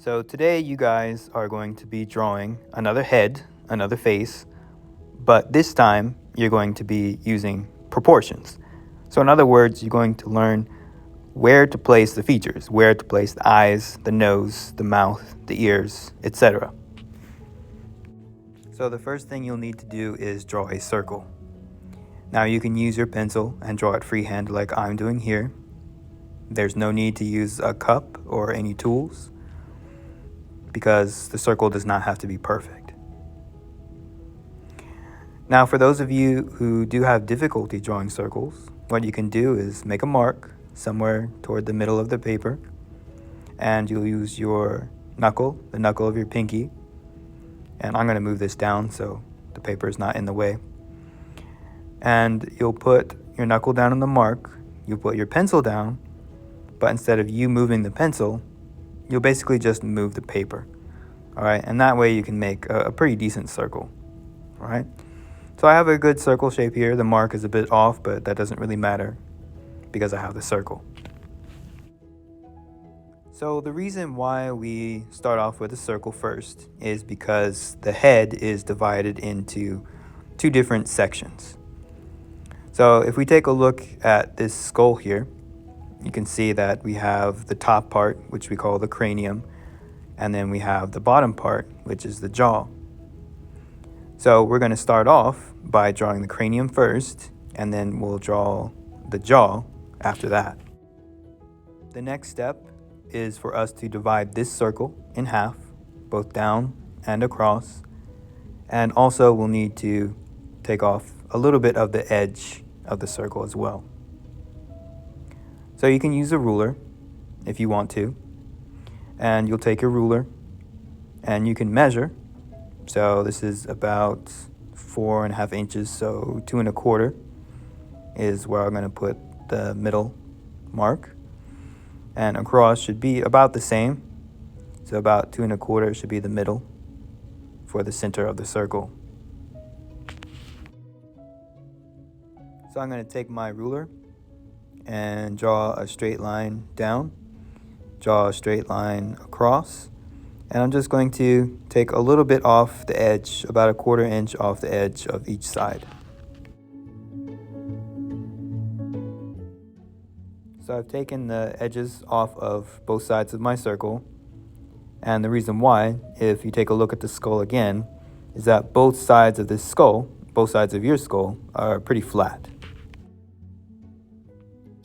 So today you guys are going to be drawing another head, another face, but this time you're going to be using proportions. So in other words, you're going to learn where to place the features, where to place the eyes, the nose, the mouth, the ears, etc. So the first thing you'll need to do is draw a circle. Now you can use your pencil and draw it freehand like I'm doing here. There's no need to use a cup or any tools, because the circle does not have to be perfect. Now, for those of you who do have difficulty drawing circles, what you can do is make a mark somewhere toward the middle of the paper, and you'll use your knuckle, the knuckle of your pinky, and I'm going to move this down so the paper is not in the way. And you'll put your knuckle down on the mark, you'll put your pencil down, but instead of you moving the pencil, you'll basically just move the paper. All right, and that way you can make a pretty decent circle. All right, so I have a good circle shape here. The mark is a bit off, but that doesn't really matter because I have the circle. So the reason why we start off with a circle first is because the head is divided into two different sections. So if we take a look at this skull here, you can see that we have the top part, which we call the cranium, and then we have the bottom part, which is the jaw. So we're going to start off by drawing the cranium first, and then we'll draw the jaw after that. The next step is for us to divide this circle in half, both down and across, and also we'll need to take off a little bit of the edge of the circle as well. So you can use a ruler if you want to, and you'll take your ruler and you can measure. So this is about 4.5 inches, so 2 1/4 is where I'm going to put the middle mark, and across should be about the same. So about 2 1/4 should be the middle for the center of the circle. So I'm going to take my ruler and draw a straight line down, draw a straight line across, and I'm just going to take a little bit off the edge, about 1/4 inch off the edge of each side. So I've taken the edges off of both sides of my circle, and the reason why, if you take a look at the skull again, is that both sides of this skull, both sides of your skull, are pretty flat.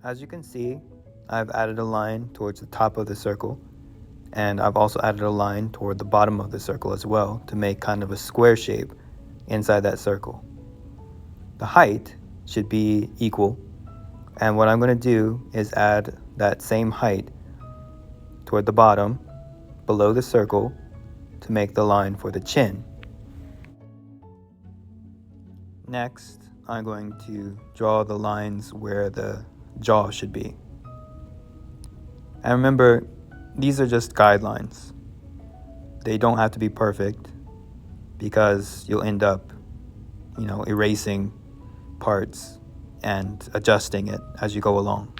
As you can see, I've added a line towards the top of the circle, and I've also added a line toward the bottom of the circle as well to make kind of a square shape inside that circle. The height should be equal, and what I'm going to do is add that same height toward the bottom below the circle to make the line for the chin. Next, I'm going to draw the lines where the jaw should be. And remember, these are just guidelines. They don't have to be perfect because you'll end up, erasing parts and adjusting it as you go along.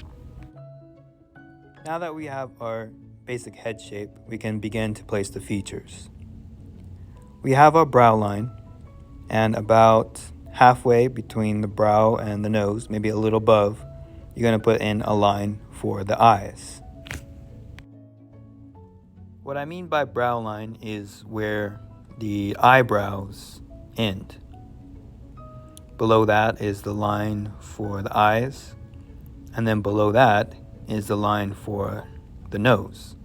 Now that we have our basic head shape, we can begin to place the features. We have our brow line, and about halfway between the brow and the nose, maybe a little above, you're going to put in a line for the eyes. What I mean by brow line is where the eyebrows end. Below that is the line for the eyes, and then below that is the line for the nose.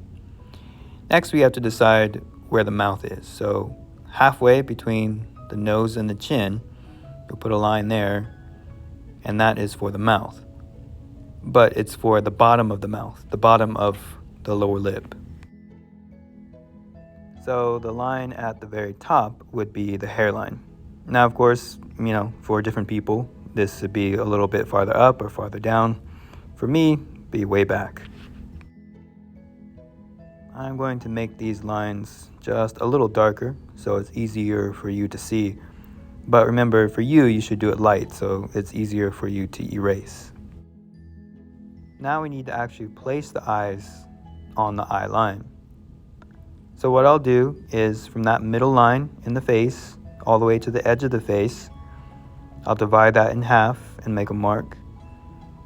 Next, we have to decide where the mouth is. So halfway between the nose and the chin, you'll put a line there, and that is for the mouth. But it's for the bottom of the mouth, the bottom of the lower lip. So the line at the very top would be the hairline. Now, of course, for different people, this would be a little bit farther up or farther down. For me, be way back. I'm going to make these lines just a little darker so it's easier for you to see. But remember, for you, you should do it light so it's easier for you to erase. Now we need to actually place the eyes on the eye line. So what I'll do is from that middle line in the face all the way to the edge of the face, I'll divide that in half and make a mark.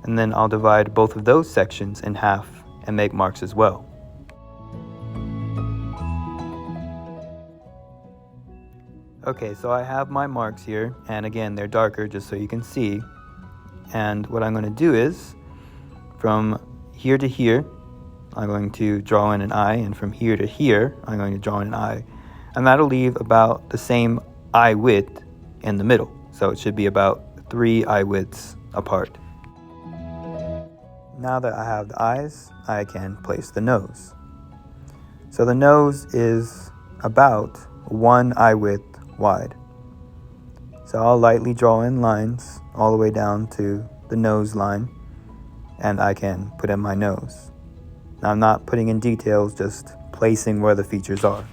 And then I'll divide both of those sections in half and make marks as well. Okay, so I have my marks here, and again, they're darker just so you can see. And what I'm going to do is, from here to here, I'm going to draw in an eye, and from here to here, I'm going to draw in an eye. And that'll leave about the same eye width in the middle. So it should be about 3 eye widths apart. Now that I have the eyes, I can place the nose. So the nose is about 1 eye width wide. So I'll lightly draw in lines all the way down to the nose line, and I can put in my nose. Now I'm not putting in details, just placing where the features are.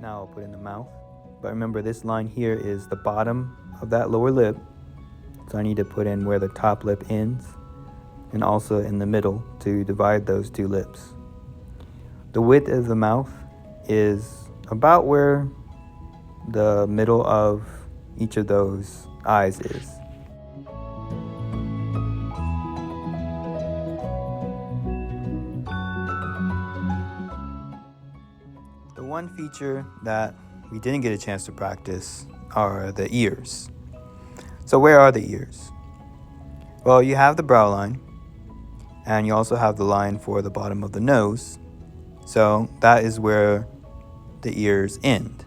Now I'll put in the mouth. But remember, this line here is the bottom of that lower lip. So I need to put in where the top lip ends and also in the middle to divide those 2 lips. The width of the mouth is about where the middle of each of those eyes is. The one feature that we didn't get a chance to practice are the ears. So where are the ears? Well, you have the brow line, and you also have the line for the bottom of the nose. So that is where the ears end.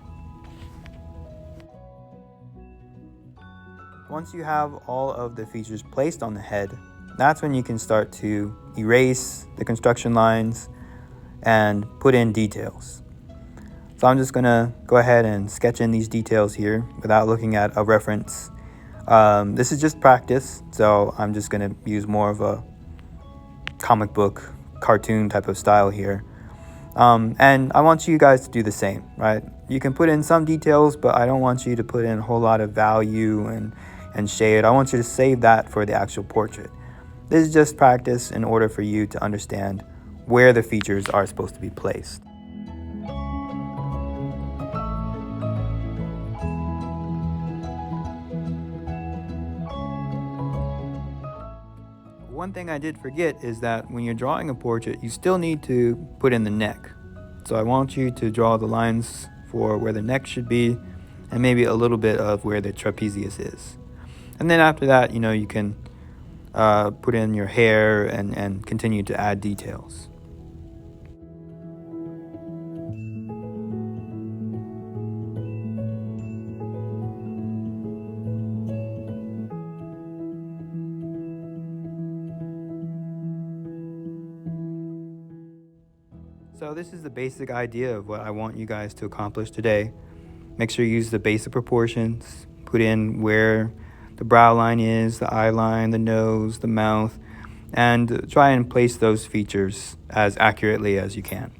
Once you have all of the features placed on the head, that's when you can start to erase the construction lines and put in details. So I'm just going to go ahead and sketch in these details here without looking at a reference. This is just practice, so I'm just going to use more of a comic book, cartoon type of style here. And I want you guys to do the same, right? You can put in some details, but I don't want you to put in a whole lot of value and shade. I want you to save that for the actual portrait. This is just practice in order for you to understand where the features are supposed to be placed. One thing I did forget is that when you're drawing a portrait, you still need to put in the neck. So I want you to draw the lines for where the neck should be and maybe a little bit of where the trapezius is. And then after that, you can put in your hair and continue to add details. So this is the basic idea of what I want you guys to accomplish today. Make sure you use the basic proportions, put in where the brow line is, the eye line, the nose, the mouth, and try and place those features as accurately as you can.